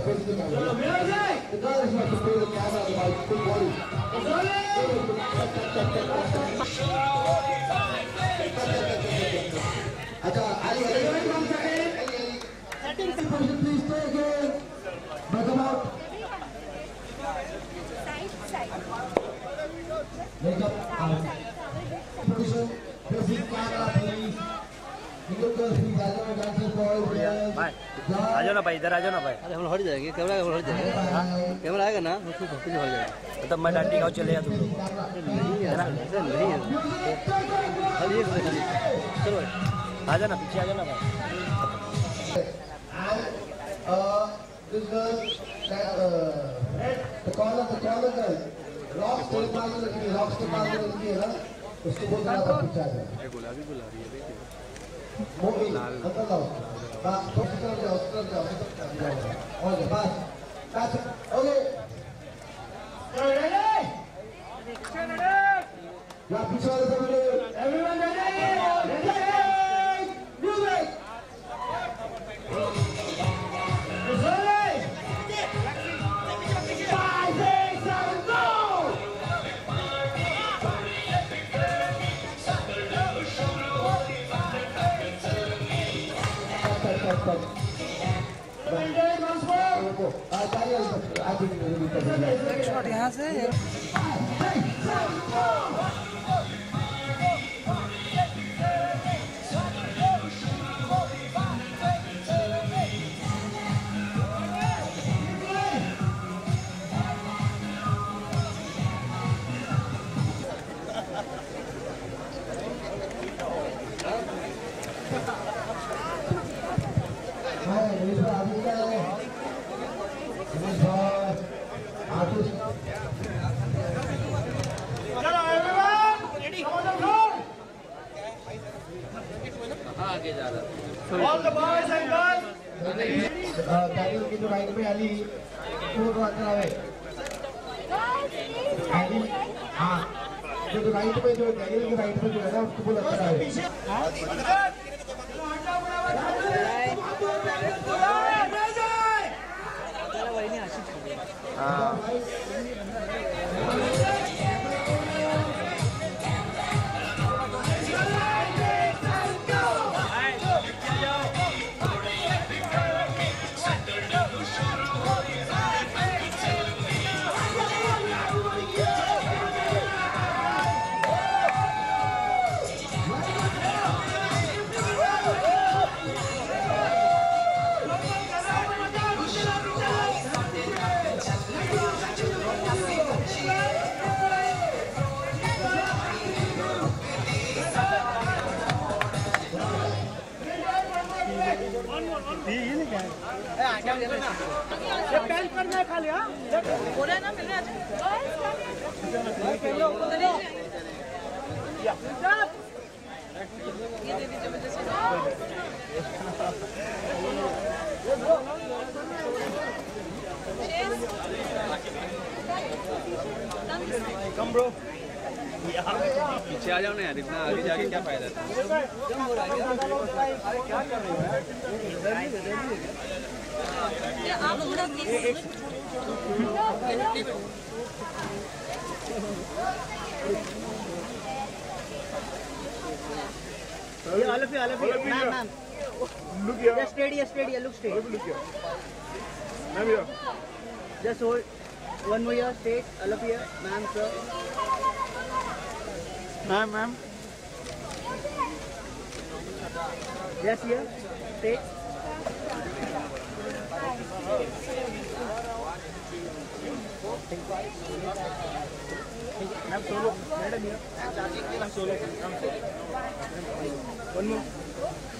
facing the camera. The guy is like to play the camera with my full body. Acha, Ali, please stay again. Back them out. Make up position, facing camera, please. भाई आ जाओ ना भाई, इधर आ जाओ ना भाई। अरे हम हट जाएंगे, कैमरा हट जाएगा। कैमरा आएगा ना उसको कुछ हो जाएगा। मतलब मैं डांडी गाँव चले तुम लोग नहीं है ना, ऐसा नहीं है। खाली एक खाली चलो आ जाओ ना, पीछे आ जाओ ना भाई। This girl, the corner girl, rocks के पास लगी है ना, उसको बोलना था पीछे आ जाए। गुलाबी गुलाबी है देखिए। मोगी, अंदर लाओ। बस, उसकी तरफ जाओ। ओके, बस, ओके। या पीछे वाले सब लोग, everyone ready? Music. शॉट यहाँ से All the boys and girls. Daniel की जो राइट में अली फोर रन करावे। अली हाँ जो राइट में जो डैनियल के राइट में जो है ना उसको बोल करावे। हाँ करना है खाली हाँ बोले ना मिलने आज ये दे दीजिए मुझे कम ब्रो पीछे आ जाओ ना यार, इतना आगे जाके क्या फायदा था। आप थोड़ा ma'am look here, just steady, look straight, look here ma'am, here just hold one more here, straight, all up here ma'am, sir ma'am yes, here straight ma'am, solo madam here ma'am, solo one more.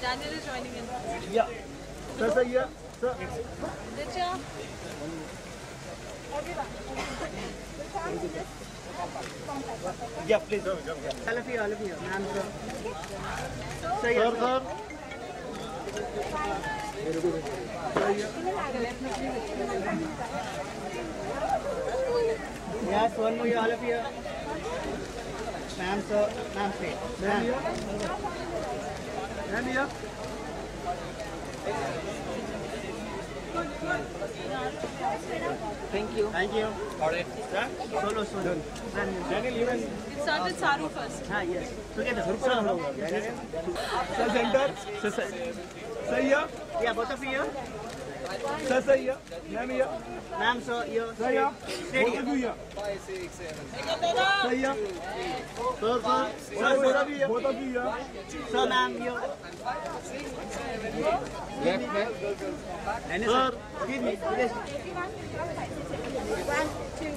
Daniel is joining in. Yeah. Sir, here. Sir. Richa. Yeah, please. All of you, ma'am, sir. Sir. Yes, one more, all of you. Ma'am, sir. Ma'am, straight. Ma'am. Ma'am, here. Thank you. Thank you. Alright. Solo. Daniel, you can. It started Saru first. Yes. Together. Sir, center. Sir, here. Yeah, both of you. Sir, here. Ma'am, here. Ma'am, so you. Sir, here. Steady. Both of you here. Sir, here. Sir, Both of you here. Both of you here. so ma'am, you. Left, left. Sir, excuse me. Please.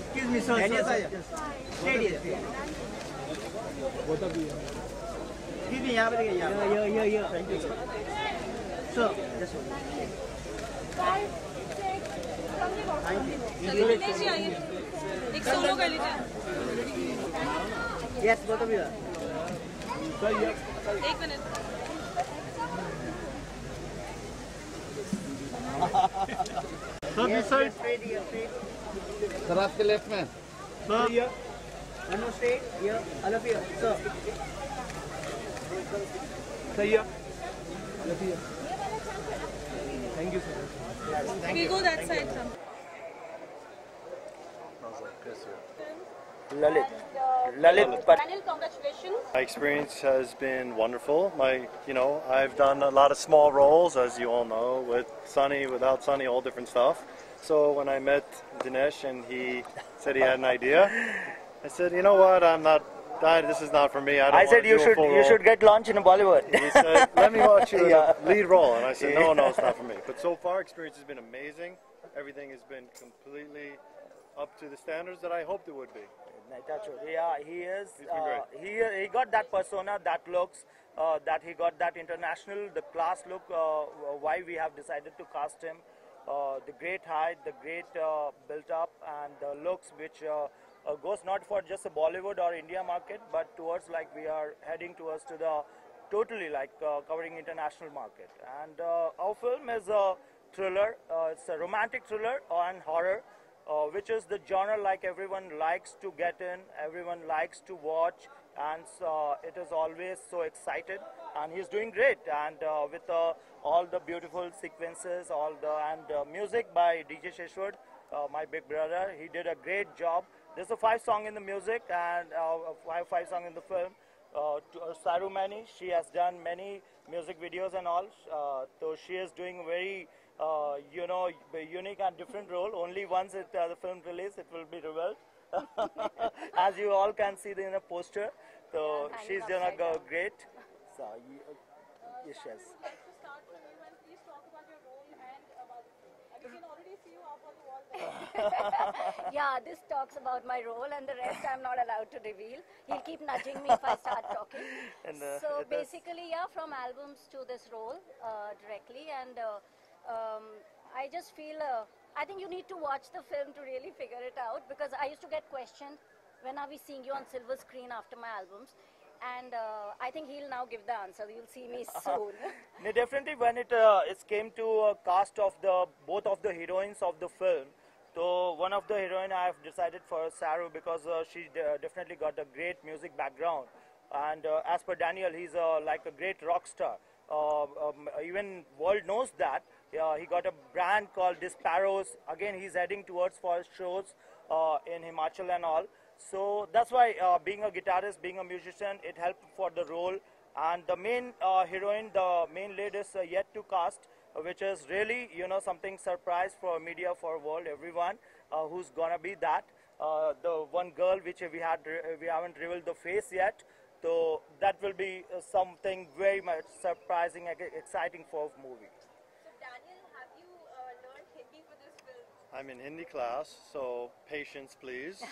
Excuse me, sir. Steady. Both of you here. Excuse me, यहाँ पे देखिए यहाँ. Yeah. Thank you, sir. So, just one. चलिए दिनेश जी आइए एक solo कर लीजिए Yes, both of you. Sir, here. एक minute Sir, this side. Straight. Sir, आपके left में. Sir, here. One more straight. Here, all of you. So, Sir, here. Left here. Thank you, sir. we go that side from Lalit. Daniel, congratulations. My experience has been wonderful. I've done a lot of small roles, as you all know, with Sunny, without Sunny, all different stuff. So when I met Dinesh and he said he had an idea, I said, you know what, this is not for me. I I said don't wanna do a full you role." should get launched in Bollywood. He said, let me watch you in Yeah. a lead role. And I said, no, it's not for me. But so far, experience has been amazing. Everything has been completely up to the standards that I hoped it would be. That's true. Yeah, he is. He's been great. He got that persona, that looks, that he got that international, the class look. Why we have decided to cast him, the great height, the great built up, and the looks which goes not for just the Bollywood or India market, but towards like we are heading towards to the totally like covering international market. And our film is a thriller. It's a romantic thriller and horror. Which is the genre like everyone likes to get in, everyone likes to watch, and it is always so excited. And he's doing great, and with all the beautiful sequences, music by DJ Sheshward, my big brother, he did a great job. There's a 5 song in the music and 5 song in the film. Saru Mani, she has done many music videos and all, so she is doing very unique and different role. Only once the film release, it will be revealed. As you all can see in the poster. So she's done a great. So yes. To start from you and please talk about your role and about we can already see you up on the wall there. Yeah, this talks about my role and the rest I'm not allowed to reveal. He'll keep nudging me if I start talking. And, So basically, yeah, from albums to this role directly, and I just feel, I think you need to watch the film to really figure it out, because I used to get questioned, when are we seeing you on silver screen after my albums? And I think he'll now give the answer. You'll see me soon. No, definitely when it came to cast of both of the heroines of the film. So one of the heroine I have decided for Saru because she definitely got a great music background. And as per Daniel, he's like a great rock star. Even world knows that. He got a brand called Disparos. Again, he's heading towards for shows in Himachal and all. So that's why being a guitarist, being a musician, it helped for the role. And the main heroine, the main lead is yet to cast, which is really, something surprise for media, for world, everyone who's gonna be that. The one girl which we haven't revealed the face yet. So that will be something very much surprising, exciting for movie. So Daniel, have you learned Hindi for this film? I'm in Hindi class, so patience, please.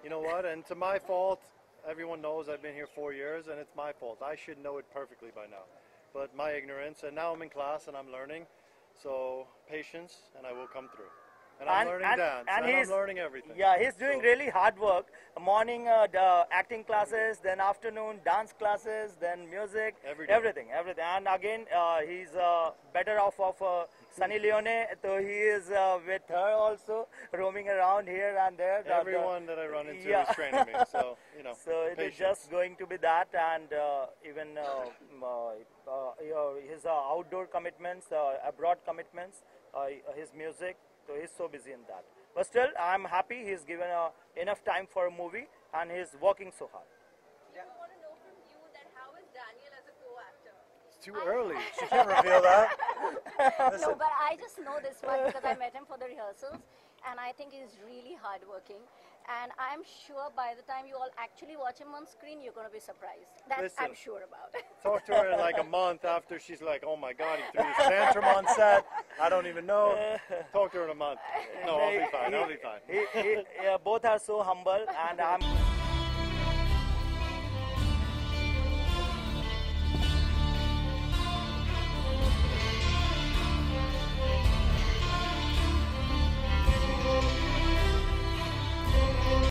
You know what? And to my fault, everyone knows I've been here 4 years, and it's my fault. I should know it perfectly by now. But my ignorance, and now I'm in class and I'm learning. So patience, and I will come through. And I'm learning dance, and I'm learning everything. Yeah, he's doing really hard work. Morning acting classes, then afternoon dance classes, then music, everything. And again, he's better off of Sunny Leone, so he is with her also, roaming around here and there. Everyone that I run into is training me, so, you know. So it is just going to be that, and even his outdoor commitments, abroad commitments, his music, so he's so busy in that. But still, I'm happy he's given enough time for a movie, and he's working so hard. I want to know from you that how is Daniel as a co-actor? It's too early. She can't reveal that. No, but I just know this one because I met him for the rehearsals, and I think he's really hardworking. And I'm sure by the time you all actually watch him on screen, you're going to be surprised. That I'm sure about. Talk to her in like a month after she's like, oh my God, he threw his tantrum on set. I don't even know. Talk to her in a month. No, I'll be fine. I'll be fine. Both are so humble, and I'm